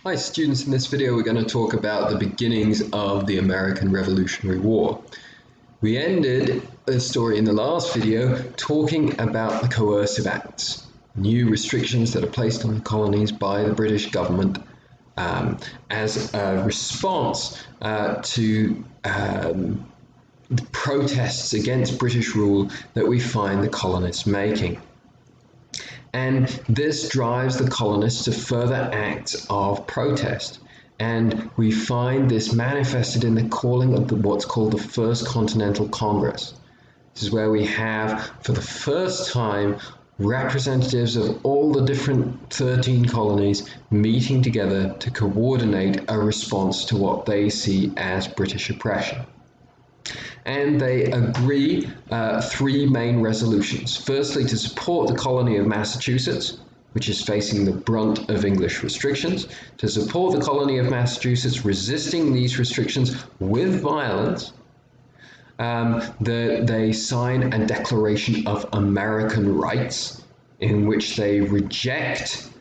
Hi students, in this video we're going to talk about the beginnings of the American Revolutionary War. We ended the story in the last video talking about the coercive acts, new restrictions that are placed on the colonies by the British government as a response to the protests against British rule that we find the colonists making. And this drives the colonists to further acts of protest. And we find this manifested in the calling of what's called the First Continental Congress. This is where we have, for the first time, representatives of all the different 13 colonies meeting together to coordinate a response to what they see as British oppression. And they agree three main resolutions. Firstly, to support the colony of Massachusetts, which is facing the brunt of English restrictions, to support the colony of Massachusetts resisting these restrictions with violence. They sign a Declaration of American Rights in which they reject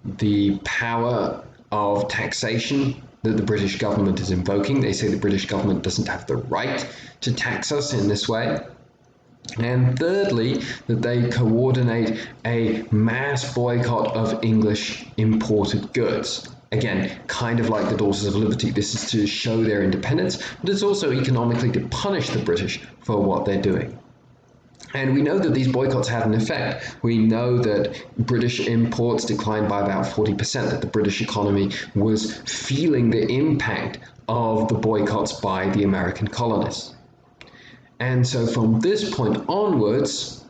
the power of taxation that the British government is invoking. They say the British government doesn't have the right to tax us in this way. And thirdly, that they coordinate a mass boycott of English imported goods. Again, kind of like the Daughters of Liberty. This is to show their independence, but it's also economically to punish the British for what they're doing. And we know that these boycotts had an effect. We know that British imports declined by about 40%, that the British economy was feeling the impact of the boycotts by the American colonists. And so from this point onwards,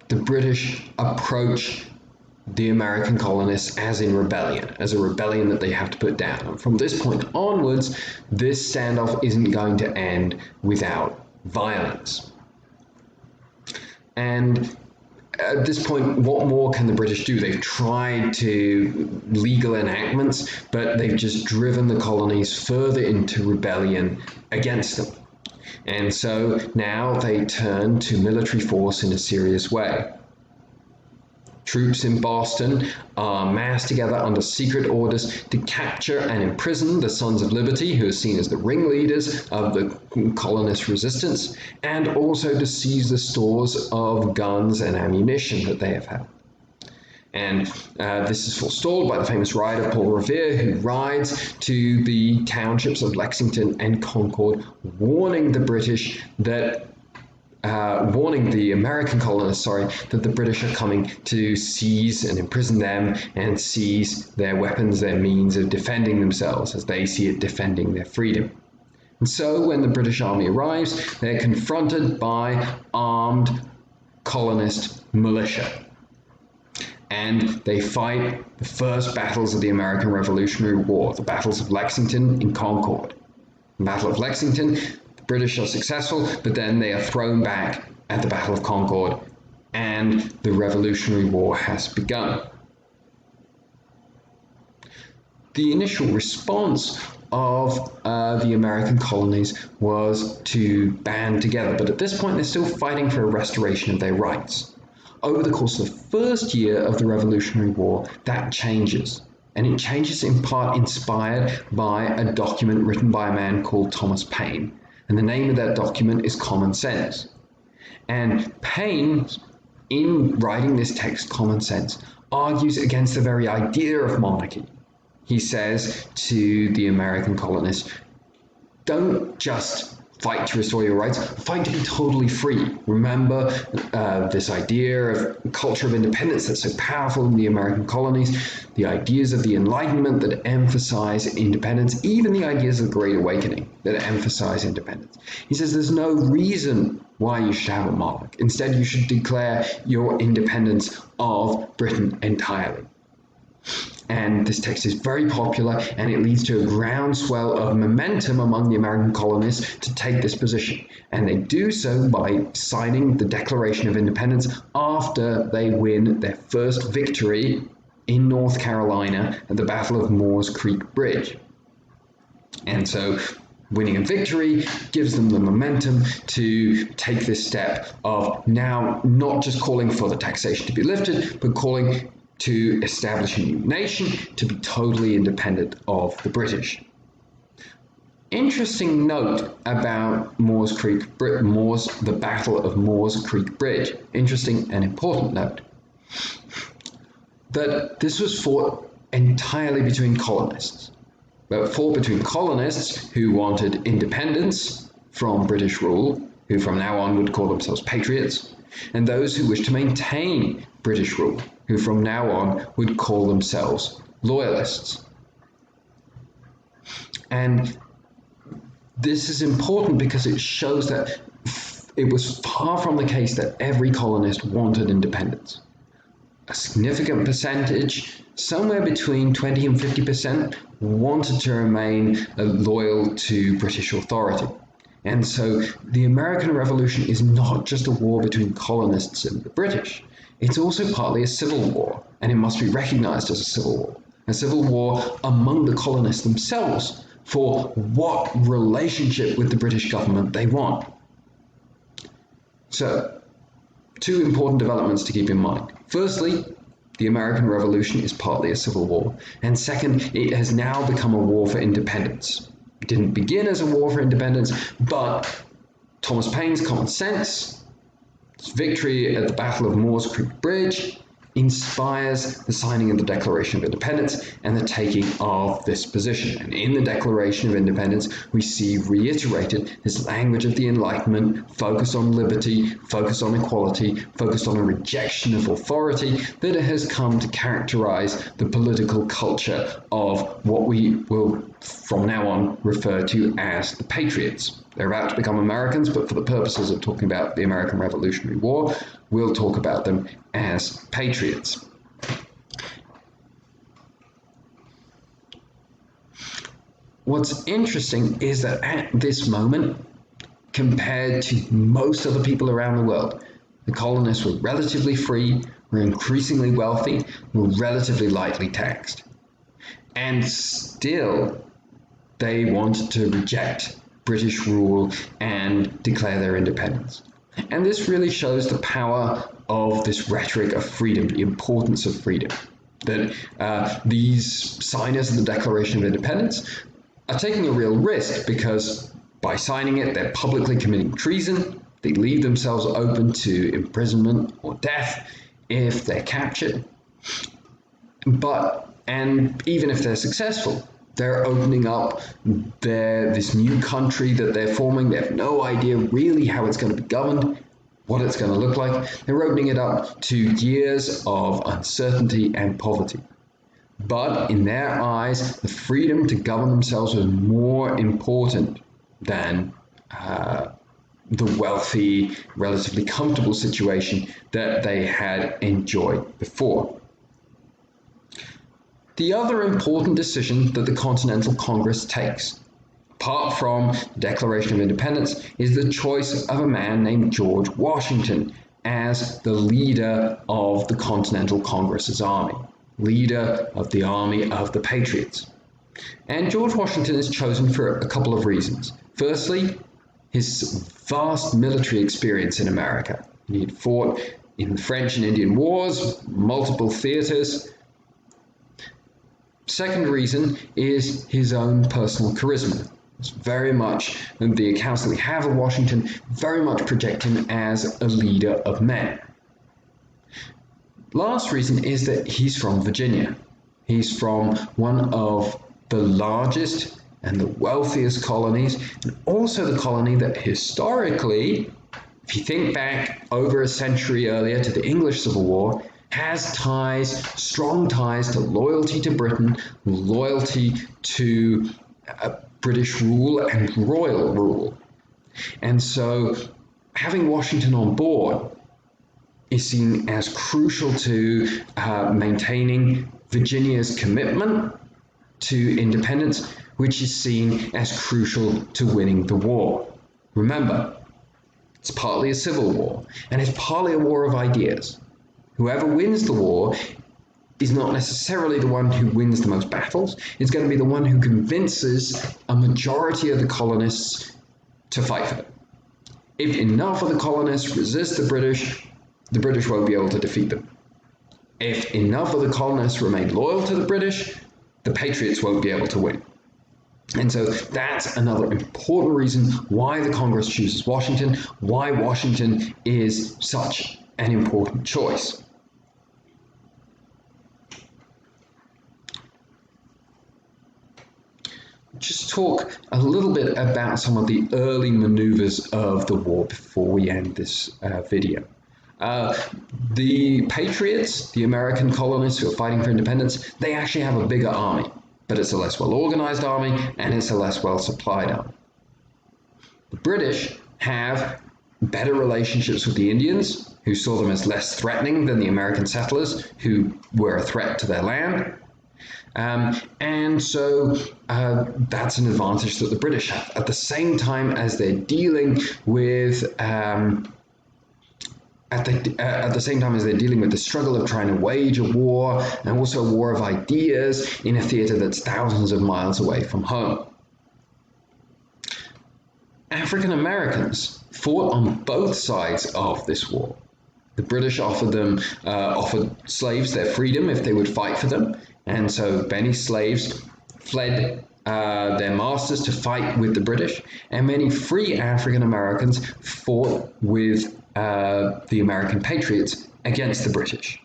the British approach the American colonists as in rebellion, as a rebellion that they have to put down. And from this point onwards, this standoff isn't going to end without violence. And at this point, what more can the British do? They've tried to legal enactments, but they've just driven the colonies further into rebellion against them. And so now they turn to military force in a serious way. Troops in Boston are massed together under secret orders to capture and imprison the Sons of Liberty, who are seen as the ringleaders of the colonist resistance, and also to seize the stores of guns and ammunition that they have had. And this is forestalled by the famous rider Paul Revere, who rides to the townships of Lexington and Concord, warning the British that warning the American colonists, that the British are coming to seize and imprison them and seize their weapons, their means of defending themselves, as they see it defending their freedom. And so when the British army arrives, they're confronted by armed colonist militia. And they fight the first battles of the American Revolutionary War, the battles of Lexington and Concord. The Battle of Lexington, British are successful, but then they are thrown back at the Battle of Concord, and the Revolutionary War has begun. The initial response of the American colonies was to band together, but at this point they're still fighting for a restoration of their rights. Over the course of the first year of the Revolutionary War, that changes. And it changes in part inspired by a document written by a man called Thomas Paine. And the name of that document is Common Sense. And Paine, in writing this text, Common Sense, argues against the very idea of monarchy. He says to the American colonists, don't just fight to restore your rights, fight to be totally free. Remember this idea of culture of independence that's so powerful in the American colonies, the ideas of the Enlightenment that emphasize independence, even the ideas of the Great Awakening that emphasize independence. He says there's no reason why you should have a monarch. Instead, you should declare your independence of Britain entirely. And this text is very popular, and it leads to a groundswell of momentum among the American colonists to take this position. And they do so by signing the Declaration of Independence after they win their first victory in North Carolina at the Battle of Moores Creek Bridge. And so winning a victory gives them the momentum to take this step of now not just calling for the taxation to be lifted, but calling to establish a new nation to be totally independent of the British. Interesting note about the Battle of Moores Creek Bridge. Interesting and important note that this was fought entirely between colonists. But fought between colonists who wanted independence from British rule, who from now on would call themselves patriots, and those who wished to maintain British rule, who from now on would call themselves loyalists. And this is important because it shows that it was far from the case that every colonist wanted independence. A significant percentage, somewhere between 20 and 50%, wanted to remain loyal to British authority. And so the American Revolution is not just a war between colonists and the British. It's also partly a civil war, and it must be recognized as a civil war among the colonists themselves for what relationship with the British government they want. So, two important developments to keep in mind. Firstly, the American Revolution is partly a civil war, and second, it has now become a war for independence. It didn't begin as a war for independence, but Thomas Paine's common sense, his victory at the Battle of Moores Creek Bridge, inspires the signing of the Declaration of Independence and the taking of this position. And in the Declaration of Independence, we see reiterated this language of the Enlightenment, focused on liberty, focused on equality, focused on a rejection of authority that has come to characterize the political culture of what we will from now on refer to as the Patriots. They're about to become Americans, but for the purposes of talking about the American Revolutionary War, we'll talk about them as patriots. What's interesting is that at this moment, compared to most other people around the world, the colonists were relatively free, were increasingly wealthy, were relatively lightly taxed. And still, they wanted to reject British rule and declare their independence. And this really shows the power of this rhetoric of freedom, the importance of freedom. That these signers of the Declaration of Independence are taking a real risk because by signing it, they're publicly committing treason. They leave themselves open to imprisonment or death if they're captured. And even if they're successful, they're opening up this new country that they're forming. They have no idea really how it's going to be governed, what it's going to look like. They're opening it up to years of uncertainty and poverty. But in their eyes, the freedom to govern themselves was more important than the wealthy, relatively comfortable situation that they had enjoyed before. The other important decision that the Continental Congress takes, apart from the Declaration of Independence, is the choice of a man named George Washington as the leader of the Continental Congress's army, leader of the Army of the Patriots. And George Washington is chosen for a couple of reasons. Firstly, his vast military experience in America. He had fought in the French and Indian Wars, multiple theaters. Second reason is his own personal charisma. It's very much, the accounts that we have of Washington very much project him as a leader of men. Last reason is that he's from Virginia. He's from one of the largest and the wealthiest colonies, and also the colony that historically, if you think back over a century earlier to the English Civil War, has ties, strong ties to loyalty to Britain, loyalty to British rule and royal rule. And so having Washington on board is seen as crucial to maintaining Virginia's commitment to independence, which is seen as crucial to winning the war. Remember, it's partly a civil war, and it's partly a war of ideas. Whoever wins the war is not necessarily the one who wins the most battles. It's going to be the one who convinces a majority of the colonists to fight for them. If enough of the colonists resist the British won't be able to defeat them. If enough of the colonists remain loyal to the British, the Patriots won't be able to win. And so that's another important reason why the Congress chooses Washington, why Washington is such an important choice. Just talk a little bit about some of the early maneuvers of the war before we end this video. The Patriots, the American colonists who are fighting for independence, they actually have a bigger army, but it's a less well-organized army and it's a less well-supplied army. The British have better relationships with the Indians, who saw them as less threatening than the American settlers, who were a threat to their land. And so that's an advantage that the British have. At the same time as they're dealing with at the same time as they're dealing with the struggle of trying to wage a war, and also a war of ideas in a theater that's thousands of miles away from home. African Americans fought on both sides of this war. The British offered slaves their freedom if they would fight for them, and so many slaves fled their masters to fight with the British, and many free African Americans fought with the American Patriots against the British.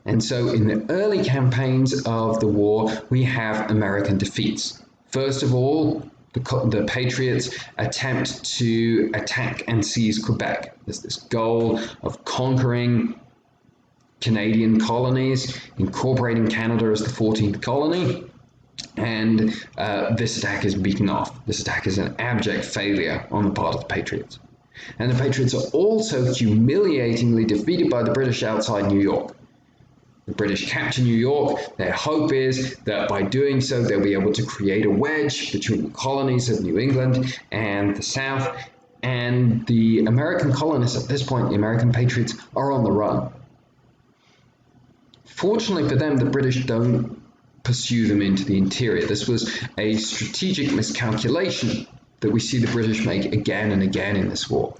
And so in the early campaigns of the war, we have American defeats. First of all, the Patriots attempt to attack and seize Quebec. There's this goal of conquering Canadian colonies, incorporating Canada as the 14th colony, and this attack is beaten off. This attack is an abject failure on the part of the Patriots. And the Patriots are also humiliatingly defeated by the British outside New York. The British capture New York. Their hope is that by doing so, they'll be able to create a wedge between the colonies of New England and the South. And the American colonists at this point, the American Patriots, are on the run. Fortunately for them, the British don't pursue them into the interior. This was a strategic miscalculation that we see the British make again and again in this war.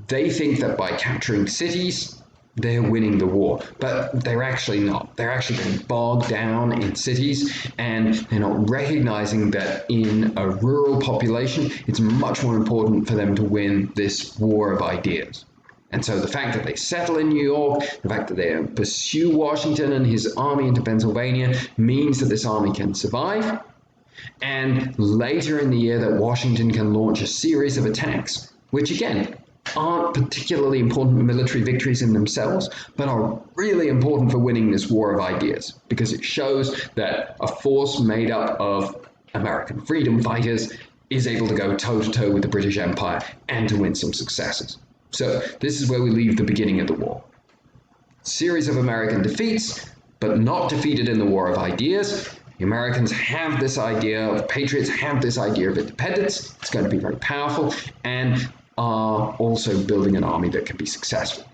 They think that by capturing cities, they're winning the war, but they're actually not. They're actually getting bogged down in cities, and they're not recognizing that in a rural population, it's much more important for them to win this war of ideas. And so the fact that they settle in New York, the fact that they pursue Washington and his army into Pennsylvania, means that this army can survive. And later in the year that Washington can launch a series of attacks, which again, aren't particularly important military victories in themselves, but are really important for winning this war of ideas, because it shows that a force made up of American freedom fighters is able to go toe-to-toe with the British Empire and to win some successes. So this is where we leave the beginning of the war. Series of American defeats, but not defeated in the war of ideas. The Americans have this idea, the Patriots have this idea of independence. It's going to be very powerful, and are also building an army that can be successful.